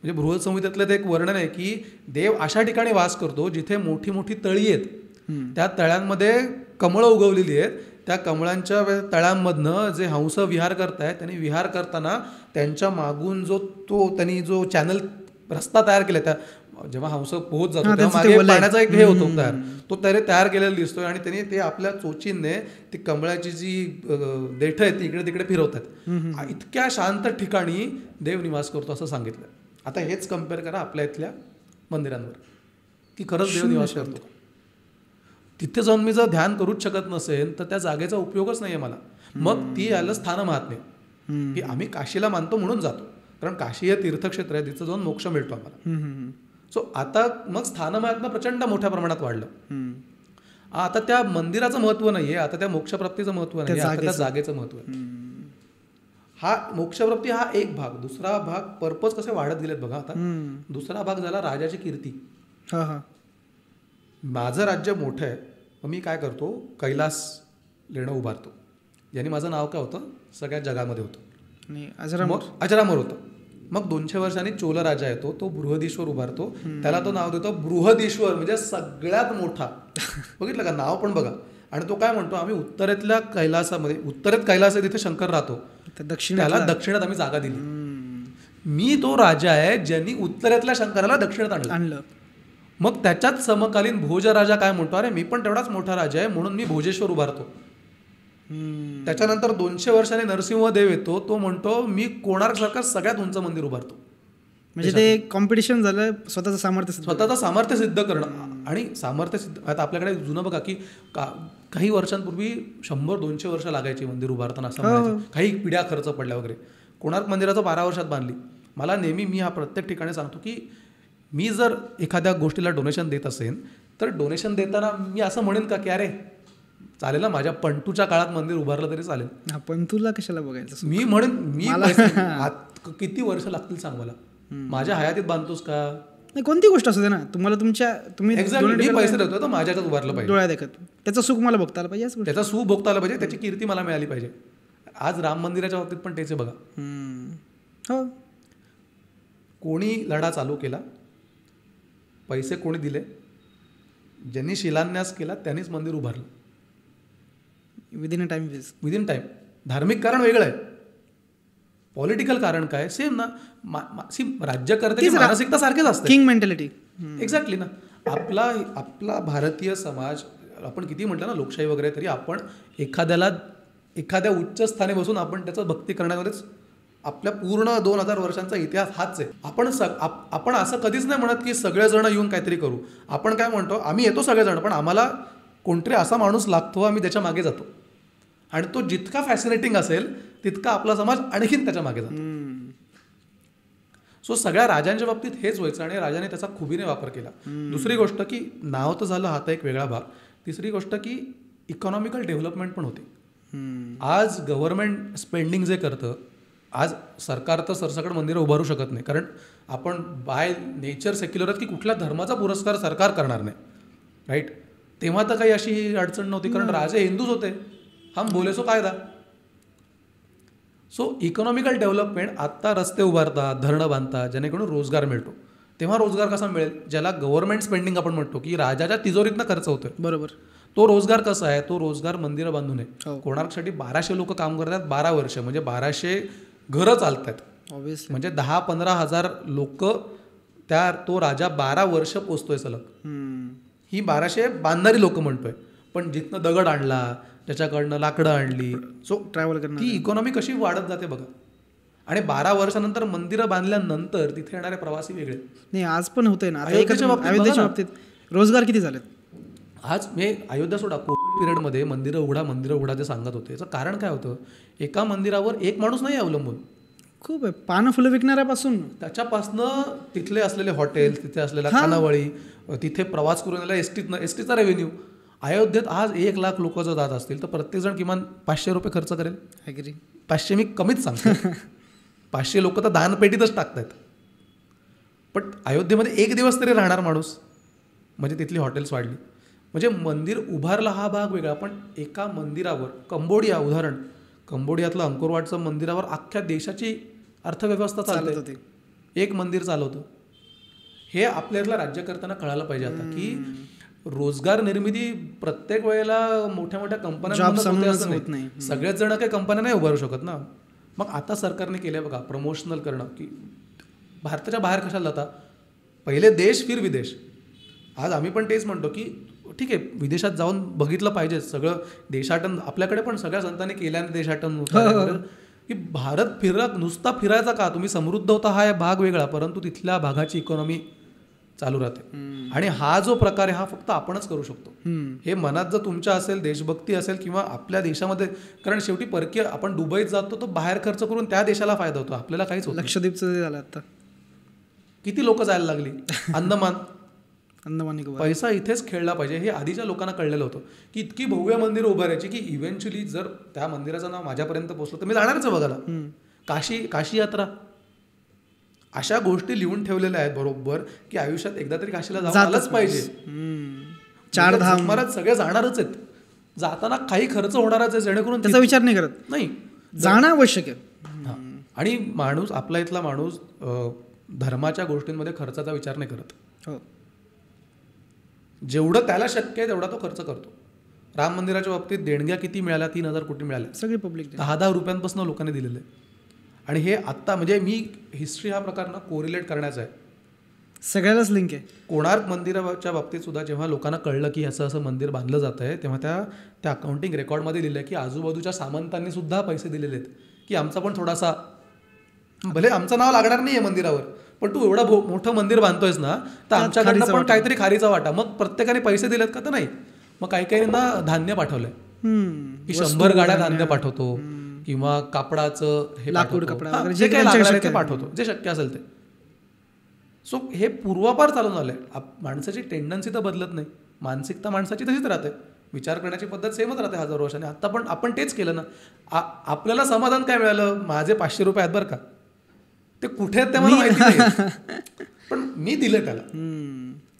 म्हणजे बृहत्संहितेतलं ते एक वर्णन आहे की देव अशा ठिकाणी वास करतो जिथे मोठी मोठी तळी आहेत, त्या तळ्यांमध्ये कमळं उगवलेली आहेत. त्या कमळांच्या तळ्यांमधनं जे हंस विहार करतायत, त्यांनी विहार करताना त्यांच्या मागून त्यांनी जो चॅनल रस्ता तयार केला, त्या जेव्हा हंस पोहोच जातो तेव्हा मागे पाण्याचा एक हे होतो तयार, तो तयार केलेला दिसतोय. आणि त्यांनी ते आपल्या चोचीने ती कमळाची जी देठ आहे ती इकडे तिकडे फिरवतात. इतक्या शांत ठिकाणी देव निवास करतो असं सांगितलं. आता हेच कम्पेअर करा आपल्या इथल्या मंदिरांवर, की खरंच देव निवास करतो. तिथे जाऊन मी जर ध्यान करूच शकत नसेल तर त्या जागेचा उपयोगच नाही आहे मला. मग ती आलं स्थान महात्म्य, की आम्ही काशीला मानतो म्हणून जातो, कारण काशी हे तीर्थक्षेत्र आहे, तिथं जाऊन मोक्ष मिळतो आम्हाला. सो आता मग स्थान महात्म्य प्रचंड मोठ्या प्रमाणात वाढलं. आता त्या मंदिराचं महत्व नाहीये, आता त्या मोक्षप्राप्तीचं महत्व नाही, आता त्या जागेचं महत्व आहे. हा मोक्षप्राप्ती हा एक भाग. दुसरा भाग पर्पज कसे वाढत गेलेत बघा. आता दुसरा भाग झाला राजाची कीर्ती. माझं राज्य मोठं आहे, मग मी काय करतो, कैलास लेणं उभारतो. यांनी माझं नाव काय होतं, सगळ्या जगामध्ये होतं, अजरामर होतं. मग 200 वर्षांनी चोल राजा येतो, तो बृहदीश्वर उभारतो, त्याला तो नाव देतो बृहदीश्वर, म्हणजे सगळ्यात मोठा. बघितलं का नाव पण बघा. आणि तो काय म्हणतो, आम्ही उत्तरेतल्या कैलासामध्ये, उत्तरेत कैलास आहे तिथे शंकर राहतो, त्याला दक्षिणात आम्ही जागा दिली. मी तो राजा आहे ज्यांनी उत्तरेतल्या शंकराला दक्षिणात आणलं. मग त्याच्यात समकालीन भोज राजा काय म्हणतो, अरे मी पण तेवढाच मोठा राजा आहे म्हणून मी भोजेश्वर उभारतो. त्याच्यानंतर 200 वर्षांनी नरसिंहदेव येतो, तो म्हणतो मी कोणार्क सारखं सगळ्यात उंच मंदिर उभारतो. म्हणजे ते कॉम्पिटिशन झालं, स्वतःचं सामर्थ्य सिद्ध करणं. आणि सामर्थ्य सिद्ध, आता आपल्याकडे जुनं बघा की काही वर्षांपूर्वी 100-200 वर्ष लागायची मंदिर उभारताना, असं म्हणायचं, काही पिढ्या खर्च पडल्या वगैरे. कोणार्क मंदिराचं 12 वर्षात बांधली. मला नेहमी, मी हा प्रत्येक ठिकाणी सांगतो की मी जर एखाद्या गोष्टीला डोनेशन देत असेल तर डोनेशन देताना मी असं म्हणेन का की अरे चालेल ना, माझ्या पंटूच्या काळात मंदिर उभारलं तरी चालेल. पंटूला कशाला बघायचं? मी म्हणेन, मी किती वर्ष लागतील सांग मला, माझ्या हयातीत बांधतोस का? नाही, कोणती गोष्ट असू दे ना, तुम्हाला तुम्ही एक्झॅक्टली मी पैसे देतो तर माझ्याच्यात उभारलं पाहिजे, डोळ्यात देखत त्याचं सुख मला बघता आलं पाहिजे, त्याचा सुख भोगता आलं पाहिजे, त्याची कीर्ती मला मिळाली पाहिजे. आज राम मंदिराच्या बाबतीत पण तेच बघा. हो, कोणी लढा चालू केला, पैसे कोणी दिले, ज्यांनी शिलान्यास केला त्यांनीच मंदिर उभारलं within a time. Within time. धार्मिक कारण वेगळं आहे, पॉलिटिकल कारण काय सेम ना. राज्यकर्त्याची मानसिकता सारखीच असते, किंग मेंटॅलिटी. एक्झॅक्टली ना. आपला भारतीय समाज, आपण किती म्हटलं ना लोकशाही वगैरे, तरी आपण एखाद्या उच्च स्थानी बसून आपण त्याचं भक्ती करण्यामध्येच आपल्या पूर्ण 2000 वर्षांचा इतिहास हाच आहे. आपण असं कधीच नाही म्हणत की सगळेजण येऊन काहीतरी करू. आपण काय म्हणतो, आम्ही येतो सगळेजण, पण आम्हाला कोणतरी असा माणूस लागतो, आम्ही त्याच्या मागे जातो. आणि तो जितका फॅसिनेटिंग असेल तितका आपला समाज आणखीन त्याच्या मागे जातो. सो सगळ्या राजांच्या बाबतीत हेच व्हायचं आणि राजाने त्याचा खुबीने वापर केला. दुसरी गोष्ट की नाव तर झालं, हा तर एक वेगळा भाग. तिसरी गोष्ट की इकॉनॉमिकल डेव्हलपमेंट पण होते. आज गव्हर्नमेंट स्पेंडिंग जे करतं, आज सरकार तर सरसकट मंदिरं उभारू शकत नाही, कारण आपण बाय नेचर सेक्युलर आहेत की कुठल्या धर्माचा पुरस्कार सरकार करणार नाही, राईट. तेव्हा तर काही अशी अडचण नव्हती, कारण राजे हिंदूच होते, हम बोले सो कायदा. सो इकॉनॉमिकल डेव्हलपमेंट, आत्ता रस्ते उभारतात, धरणं बांधतात, जेणेकरून रोजगार मिळतो. तेव्हा रोजगार कसा मिळेल, ज्याला गव्हर्नमेंट स्पेंडिंग आपण म्हणतो की राजाच्या तिजोरीतनं खर्च होतोय, बरोबर. तो रोजगार कसा आहे, तो रोजगार मंदिरं बांधून आहे. कोणार्कसाठी 1200 लोक काम करतात 12 वर्ष, म्हणजे 1200 घरं चालतात. ऑब्व्हियसली म्हणजे 10-15 हजार लोक तो राजा 12 वर्ष पोचतोय सलग. ही 1200 बांधणारी लोक म्हणतोय, पण जिथनं दगड आणला, त्याच्याकडनं लाकडं आणली, सो ट्रॅव्हल करणं, ती इकॉनॉमी कशी वाढत जाते बघा. आणि 12 वर्षानंतर मंदिरं बांधल्यानंतर तिथे येणारे प्रवासी वेगळे. नाही, आज पण होतंय ना अयोध्येच्या बाबतीत रोजगार किती झालेत. आज मी अयोध्या सोडा, कोविड पिरियडमध्ये मंदिरं उघडा ते सांगत होते. याचं कारण काय होतं, एका मंदिरावर एक माणूस नाही अवलंबून, खूप आहे. पानं फुलं विकणाऱ्यापासून त्याच्यापासनं तिथले असलेले हॉटेल, तिथे असलेल्या खानावळी, तिथे प्रवास करून आलेला एसटीचा रेव्हेन्यू. अयोध्येत आज 1 लाख लोक जर जात असतील तर प्रत्येकजण किमान 500 रुपये खर्च करेल. 500 मी कमीच सांगतो. 500 लोक तर दानपेटीतच टाकतात. पण अयोध्येमध्ये 1 दिवस तरी राहणार माणूस, म्हणजे तिथली हॉटेल्स वाढली. म्हणजे मंदिर उभारला हा भाग वेगळा, पण एका मंदिरावर, कंबोडिया उदाहरण, कंबोडियातलं अंकोरवाटचं मंदिरावर अख्ख्या देशाची अर्थव्यवस्था चालत होती, एक मंदिर चालवतं. हे आपल्याला राज्यकर्त्यांना कळायला पाहिजे आता की रोजगार निर्मिती प्रत्येक वेळेला मोठ्या मोठ्या कंपन्या नाही, सगळेच जण काही कंपन्या नाही उभारू शकत ना. मग आता सरकारने केलं बघा, प्रमोशनल करणं, की भारताच्या बाहेर कशाला जाता, पहिले देश फिर विदेश. आज आम्ही पण तेच म्हणतो की ठीक आहे, विदेशात जाऊन बघितलं पाहिजे सगळं. देशाटन आपल्याकडे पण सगळ्या संतांनी केल्याने देशाटन की भारत नुसता फिरायचा का, तुम्ही समृद्ध होता हा भाग वेगळा, परंतु तिथल्या भागाची इकॉनॉमी चालू राहते. आणि हा जो प्रकार आहे हा फक्त आपणच करू शकतो. हे मनात जर तुमच्या असेल, देशभक्ती असेल, किंवा आपल्या देशामध्ये, कारण शेवटी परकीय आपण दुबईत जातो तो बाहेर खर्च करून त्या देशाला फायदा होतो, आपल्याला काहीच होत. लक्षद्वीपचं झालं आता, किती लोक जायला लागली. अंदमान पैसा इथेच खेळला पाहिजे, हे आधीच्या लोकांना कळलेलं होतं की इतकी भव्य मंदिरं उभारायची की इव्हेंच्युअली जर त्या मंदिराचं नाव माझ्यापर्यंत पोहोचलं तर मी जाणारच आहे बघायला. काशी यात्रा, अशा गोष्टी लिहून ठेवलेल्या आहेत बरोबर की आयुष्यात एकदा तरी काशीला जाऊन आलंच पाहिजे. 4 धाम महाराज सगळे जाणारच आहेत, जाताना काही खर्च होणारच आहे, जेणेकरून त्याचा विचार नाही करत, नाही जाणं आवश्यक आहे. आणि माणूस, आपला इथला माणूस धर्माच्या गोष्टींमध्ये खर्चाचा विचार नाही करत. जेवढं त्याला शक्य आहे तेवढा तो खर्च करतो. राम मंदिराच्या बाबतीत देणग्या किती मिळाल्या, 3000 कोटी मिळाल्या, सगळी पब्लिक 10 रुपयांपासून लोकांनी दिलेले. आणि हे आत्ता म्हणजे मी हिस्ट्री हा प्रकार ना कोरिलेट करण्याचा आहे, सगळ्यालाच लिंक आहे. कोणार्क मंदिराच्या बाबतीत सुद्धा जेव्हा लोकांना कळलं की असं असं मंदिर बांधलं जात आहे, तेव्हा त्या अकाउंटिंग रेकॉर्डमध्ये लिहिलं की आजूबाजूच्या सामंतांनी सुद्धा पैसे दिलेले आहेत की आमचा पण थोडासा, भले आमचं नाव लागणार नाही आहे मंदिरावर, पण तू एवढं मोठं मंदिर बांधतोयस ना, तर आमच्याकडनं पण काहीतरी खारीचा वाटा. मग प्रत्येकाने पैसे दिलेत का, तर नाही. मग काही काहींना धान्य पाठवलंय की 100 गाड्या धान्य पाठवतो, किंवा कापडाचं हे लाकूड, कपडा, जे काही लागणार आहे ते पाठवतो, जे शक्य असेल ते. सो हे पूर्वापार चालून आलंय. माणसाची टेंडन्सी तर बदलत नाही, मानसिकता माणसाची तशीच राहते, विचार करण्याची पद्धत सेमच राहते 1000 वर्षांनी. आता पण आपण तेच केलं ना. आपल्याला समाधान काय मिळालं, माझे 500 रुपये आहेत बरं का, ते कुठे आहेत ते मला माहिती नाही, पण मी दिलं त्याला.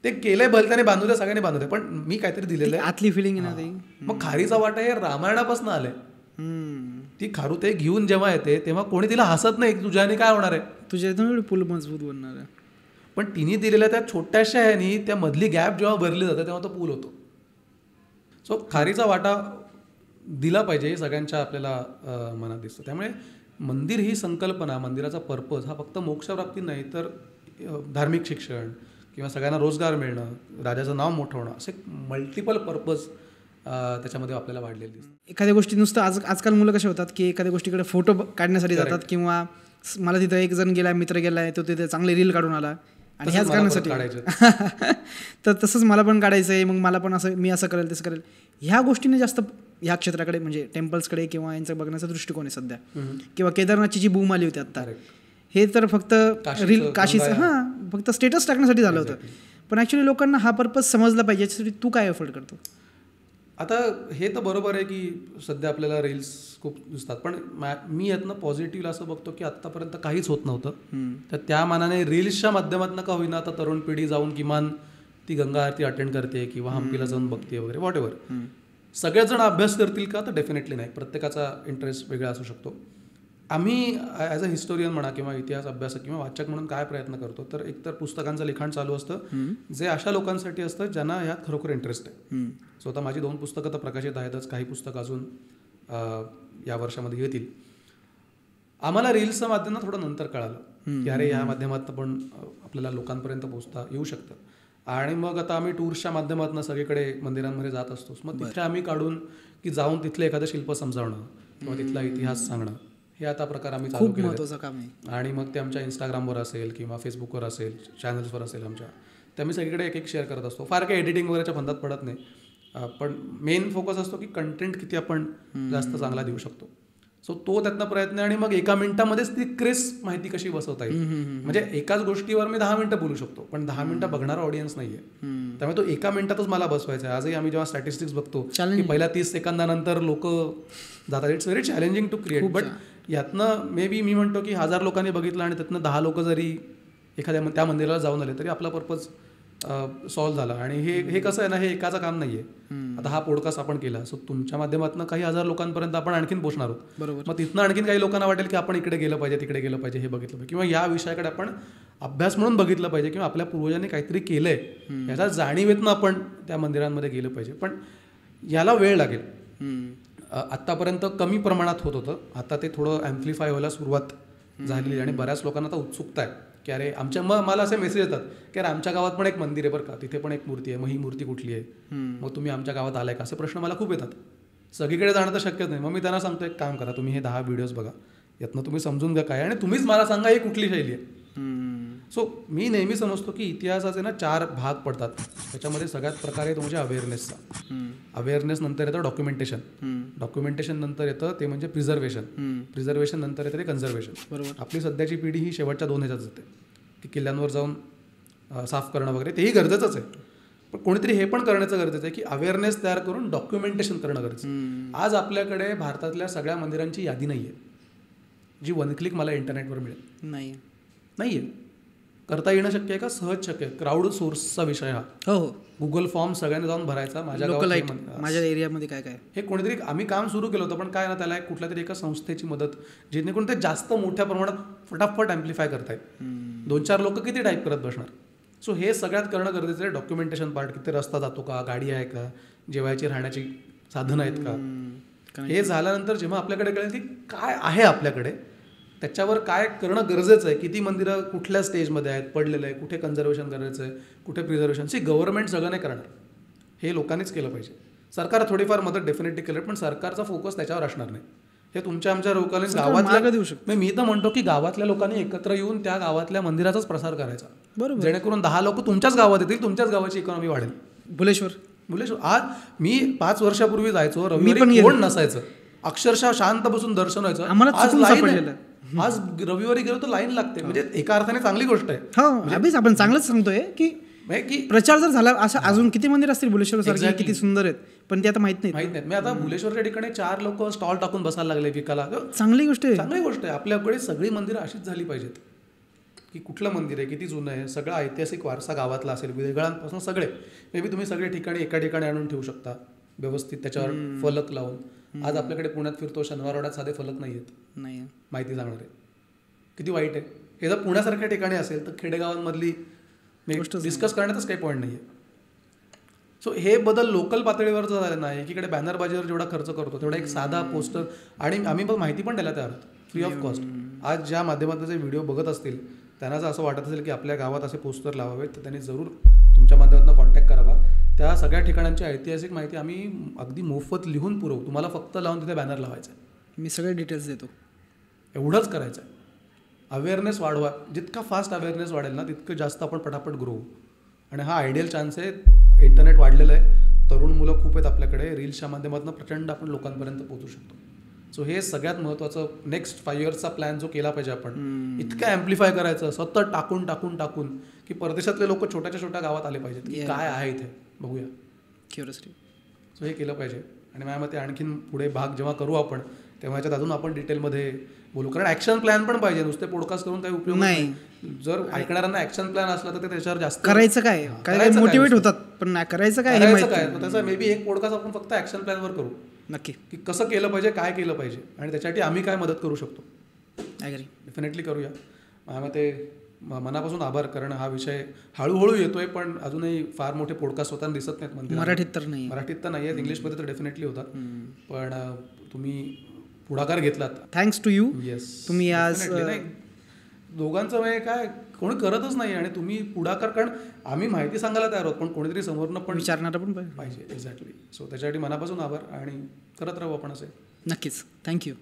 ते केलंय भलत्याने बांधू द्या, सगळ्यांनी बांधू द्या, पण मी काहीतरी दिलेलं आहे. आतली फिलिंग आहे ना ती. मग खारीचा वाटा हे रामायणापासून आलंय. ती खारू ते घेऊन जेव्हा येते तेव्हा कोणी तिला हसत नाही की तुझ्याने काय होणार आहे, तुझ्या इथून पूल मजबूत बनणार आहे. पण तिने दिलेल्या त्या छोट्याशा ह्यानी त्या मधली गॅप जेव्हा भरली जाते तेव्हा तो पूल होतो. सो खारीचा वाटा दिला पाहिजे हे सगळ्यांच्या आपल्याला मनात दिसतं. त्यामुळे मंदिर ही संकल्पना, मंदिराचा पर्पज हा फक्त मोक्षप्राप्ती नाही तर धार्मिक शिक्षण किंवा सगळ्यांना रोजगार मिळणं, राजाचं नाव मोठं होणं, असे मल्टिपल पर्पज त्याच्यामध्ये आपल्याला वाढलेले दिसतात. एखाद्या गोष्टी नुसतं आजकाल मुलं कसे होतात की एखाद्या गोष्टीकडे फोटो काढण्यासाठी जातात, किंवा मला तिथं एक जण गेलाय, मित्र गेलाय, तो तिथे चांगले रील काढून आला आणि ह्याच कारणासाठी तर तसंच मला पण काढायचं आहे, मग मला पण असं मी असं करेल तसं करेल. ह्या गोष्टीने जास्त ह्या क्षेत्राकडे म्हणजे टेम्पल्सकडे किंवा यांचा बघण्याचा दृष्टिकोन आहे सध्या. किंवा केदारनाथची जी बूम आली होती आत्ता, हे तर फक्त रील काशीचं फक्त स्टेटस टाकण्यासाठी झालं होतं. पण ॲक्च्युली लोकांना हा पर्पज समजला पाहिजे, याच्यासाठी तू काय एफर्ट करतो? आता हे तर बरोबर आहे की सध्या आपल्याला रील्स खूप दिसतात, पण मी यातनं पॉझिटिव्ह असं बघतो की आत्तापर्यंत काहीच होत नव्हतं. तर त्या मानाने रील्सच्या माध्यमातून का होईना आता तरुण पिढी जाऊन किमान ती गंगा आरती अटेंड करते किंवा हम्पीला जाऊन बघते वगैरे, व्हॉट एव्हर. सगळेच जण अभ्यास करतील का, तर डेफिनेटली नाही. प्रत्येकाचा इंटरेस्ट वेगळा असू शकतो. आम्ही ॲज अ हिस्टोरियन म्हणा किंवा इतिहास अभ्यासक किंवा वाचक म्हणून काय प्रयत्न करतो, तर एकतर पुस्तकांचं लिखाण चालू असतं जे अशा लोकांसाठी असतं ज्यांना ह्यात खरोखर इंटरेस्ट आहे. स्वतः माझी 2 पुस्तकं तर प्रकाशित आहेतच, काही पुस्तकं अजून या वर्षामध्ये येतील. आम्हाला रील्सच्या माध्यमात थोडं नंतर कळालं की अरे या माध्यमातून पण आपल्याला लोकांपर्यंत पोहोचता येऊ शकतं. आणि मग आता आम्ही टूर्सच्या माध्यमातून सगळीकडे मंदिरांमध्ये जात असतो. मग तिथे आम्ही काढून की जाऊन तिथलं एखादं शिल्प समजावणं किंवा तिथला इतिहास सांगणं, हे आता प्रकार आम्ही चालू केले. महत्त्वाचं काम आहे. आणि मग ते आमच्या इंस्टाग्रामवर असेल किंवा फेसबुकवर असेल, चॅनल्सवर असेल आमच्या, ते आम्ही सगळीकडे एक शेअर करत असतो. फार काही एडिटिंग वगैरेच्या फंदात पडत नाही, पण मेन फोकस असतो की कंटेंट किती आपण जास्त चांगला देऊ शकतो. सो तो त्यातनं प्रयत्न आहे. आणि मग एका मिनिटामध्येच ती क्रिस्प माहिती कशी बसवता येईल. म्हणजे एकाच गोष्टीवर मी 10 मिनिटं बोलू शकतो, पण 10 मिनिटं बघणारा ऑडियन्स नाहीये, त्यामुळे तो एका मिनिटातच मला बसवायचा आहे. आजही आम्ही जेव्हा स्टॅटिस्टिक्स बघतो की पहिल्या 30 सेकंदानंतर लोक जातात, it's very challenging to create. But यातनं मे बी मी म्हणतो की 1000 लोकांनी बघितलं आणि त्यातनं 10 लोक जरी एखाद्या त्या मंदिराला जाऊन आले तरी आपला पर्पज सॉल्व्ह झाला. आणि हे कसं आहे ना, हे एकाचं काम नाहीये. आता हा पॉडकास्ट आपण केला, सो तुमच्या माध्यमातून काही 1000 लोकांपर्यंत आपण आणखीन पोहोचणार आहोत. बरोबर. मग तिथनं आणखीन काही लोकांना वाटेल की आपण इकडे गेलं पाहिजे, तिकडे गेलं पाहिजे, हे बघितलं पाहिजे, किंवा या विषयाकडे आपण अभ्यास म्हणून बघितलं पाहिजे, किंवा आपल्या पूर्वजांनी काहीतरी केलंय याचा जाणीवेतनं आपण त्या मंदिरांमध्ये गेलं पाहिजे. पण याला वेळ लागेल. आत्तापर्यंत कमी प्रमाणात होत होतं, आता ते थोडं ॲम्प्लिफाय व्हायला सुरुवात झालेली. आणि बऱ्याच लोकांना आता उत्सुकता आहे की अरे आमच्या, मग मला असे मेसेज येतात की अरे आमच्या गावात पण एक मंदिर आहे बरं का, तिथे पण एक मूर्ती आहे, मग ही मूर्ती कुठली आहे, मग तुम्ही आमच्या गावात आलाय का, असे प्रश्न मला खूप येतात. सगळीकडे जाणं तर शक्यच नाही. मग मी त्यांना सांगतो एक काम करा, तुम्ही हे 10 व्हिडिओज बघा, यातनं तुम्ही समजून घ्या काय, आणि तुम्हीच मला सांगा ही कुठली शैली आहे. सो मी नेहमी समजतो की इतिहासाचे ना 4 भाग पडतात. त्याच्यामध्ये सगळ्यात प्रकार आहे तो म्हणजे अवेअरनेसचा. अवेअरनेस नंतर येतं डॉक्युमेंटेशन, डॉक्युमेंटेशन नंतर येतं ते म्हणजे प्रिझर्वेशन, प्रिझर्वेशन नंतर येतं ते कन्झर्वेशन. बरोबर. आपली सध्याची पिढी ही शेवटच्या 2 ह्याच्यात जाते की किल्ल्यांवर जाऊन साफ करणं वगैरे, तेही गरजेचंच आहे, पण कोणीतरी हे पण करण्याचं गरजेचं आहे की अवेअरनेस तयार करून डॉक्युमेंटेशन करणं गरजेचं. आज आपल्याकडे भारतातल्या सगळ्या मंदिरांची यादी नाही आहे जी 1 क्लिक मला इंटरनेटवर मिळेल. नाहीये. करता येणं शक्य आहे का? सहज शक्य आहे. क्राऊड सोर्सचा विषय हा. हो, गुगल फॉर्म सगळ्यांनी जाऊन भरायचा, माझ्या एरियामध्ये काय काय, हे कोणीतरी आम्ही काम सुरू केलं होतं, पण काय ना त्याला एक कुठल्या तरी एका संस्थेची मदत, जेणेकरून ते जास्त मोठ्या प्रमाणात फटाफट ॲम्प्लिफाय करतायत. 2-4 लोक किती टाईप करत बसणार. सो हे सगळ्यात करणं गरजेचं आहे. डॉक्युमेंटेशन पार्ट, किती रस्ता जातो का, गाडी आहे का, जेवायची राहण्याची साधनं आहेत का, हे झाल्यानंतर जेव्हा आपल्याकडे कळेल की काय आहे आपल्याकडे, त्याच्यावर काय करणं गरजेचं आहे, किती मंदिरं कुठल्या स्टेजमध्ये आहेत, पडलेलं आहे, कुठे कन्झर्वेशन करायचं आहे, कुठे प्रिझर्वेशन. गव्हर्नमेंट सगळं नाही करणार, हे लोकांनीच केलं पाहिजे. सरकार थोडीफार मदत डेफिनेटली केलं, पण सरकारचा फोकस त्याच्यावर असणार नाही. हे तुमच्या आमच्या लोकांनी गावातल्या देऊ शकतो. मी तर म्हणतो की गावातल्या लोकांनी एकत्र येऊन त्या गावातल्या मंदिराचाच प्रसार करायचा, बरोबर, जेणेकरून 10 लोक तुमच्याच गावात येतील, तुमच्याच गावाची इकॉनॉमी वाढेल. भुलेश्वर आज मी 5 वर्षापूर्वी जायचो, रविवारी कोण नसायचं, अक्षरशः शांत बसून दर्शन व्हायचं. आज रविवारी गेलो तर लाईन लागते, म्हणजे एका अर्थाने चांगली गोष्ट आहे. हो, आपण चांगलंच सांगतोय की प्रचार जर झाला. असं अजून किती मंदिर असतील भुलेश्वर सारखे, किती सुंदर आहेत, पण ते आता माहित नाही. मी आता भुलेश्वरच्या ठिकाणी 4 लोक स्टॉल टाकून बसायला लागले विकायला. चांगली गोष्ट आहे, चांगली गोष्ट आहे. आपल्याकडे सगळी मंदिरं अशीच झाली पाहिजेत. की कुठलं मंदिर आहे, किती जुनं आहे, सगळा ऐतिहासिक वारसा गावातला असेल, वेगळ्यांपासून सगळे मे बी तुम्ही सगळे ठिकाणी एका ठिकाणी आणून ठेवू शकता व्यवस्थित त्याच्यावर फलक लावून. आज आपल्याकडे पुण्यात फिरतो, शनिवारवाड्यात साधे फलक नाही आहेत नाही माहिती सांगणारे. किती वाईट आहे हे. जर पुण्यासारख्या ठिकाणी असेल तर खेडेगावांमधली डिस्कस करण्यातच काही पॉईंट नाही आहे. सो हे बदल लोकल पातळीवर जर झाले नाही, एकीकडे बॅनरबाजीवर जेवढा खर्च करतो तेवढा एक साधा पोस्टर, आणि आम्ही पण माहिती पण द्यायला तयार आहोत फ्री ऑफ कॉस्ट. आज ज्या माध्यमातून जे व्हिडिओ बघत असतील त्यांना जर असं वाटत असेल की आपल्या गावात असे पोस्टर लावावेत तर त्यांनी जरूर तुमच्या माध्यमातून कॉन्टॅक्ट करावा. त्या सगळ्या ठिकाणांची ऐतिहासिक माहिती आम्ही अगदी मोफत लिहून पुरवू. तुम्हाला फक्त लावून तिथे बॅनर लावायचा आहे. मी सगळे डिटेल्स देतो. एवढंच करायचं आहे. अवेअरनेस वाढवा. जितका फास्ट अवेअरनेस वाढेल ना तितकं जास्त आपण पटापट ग्रो होऊ. आणि हा आयडियल चान्स आहे. इंटरनेट वाढलेलं आहे, तरुण मुलं खूप आहेत आपल्याकडे, रील्सच्या माध्यमातून प्रचंड आपण लोकांपर्यंत पोहोचू शकतो. सो हे सगळ्यात महत्त्वाचं नेक्स्ट 5 इयर्सचा प्लॅन जो केला पाहिजे आपण, इतकं ॲम्प्लिफाय करायचं सतत टाकून टाकून टाकून की परदेशातले लोक छोट्याच्या छोट्या गावात आले पाहिजेत की काय आहे इथे बघूया, क्युरियोसिटी. सो हे केलं पाहिजे. आणि माझ्या मते आणखीन पुढे भाग जेव्हा करू आपण तेव्हा ह्याच्यात अजून आपण डिटेलमध्ये बोलू. कारण ॲक्शन प्लॅन पण पाहिजे, नुसते पॉडकास्ट करून काही उपयोग नाही. जर ऐकणाऱ्यांना ॲक्शन प्लॅन असला तर ते त्याच्यावर जास्त करायचं काय, मोटिवेट होतात, पण करायचं काय त्याचा मे बी एक पॉडकास्ट आपण फक्त ॲक्शन प्लॅनवर करू नक्की, की कसं केलं पाहिजे, काय केलं पाहिजे आणि त्याच्यासाठी आम्ही काय मदत करू शकतो. डेफिनेटली करूया. माझ्या मते मनापासून आभार, कारण हा विषय हळूहळू येतोय पण अजूनही फार मोठे पॉडकास्ट होताना दिसत नाहीत. मराठीत तर नाही आहेत, इंग्लिशमध्ये तर डेफिनेटली होतात. पण तुम्ही पुढाकार घेतलात, थँक्स टू यू. येस, तुम्ही आज दोघांचं म्हणजे काय कोणी करतच नाही आणि तुम्ही पुढाकार, कारण आम्ही माहिती सांगायला तयार आहोत पण कोणीतरी समोरनं पण विचारणारं पण पाहिजे. एक्झॅक्टली. सो त्याच्यासाठी मनापासून आभार आणि करत राहू आपण असे. नक्कीच. थँक्यू.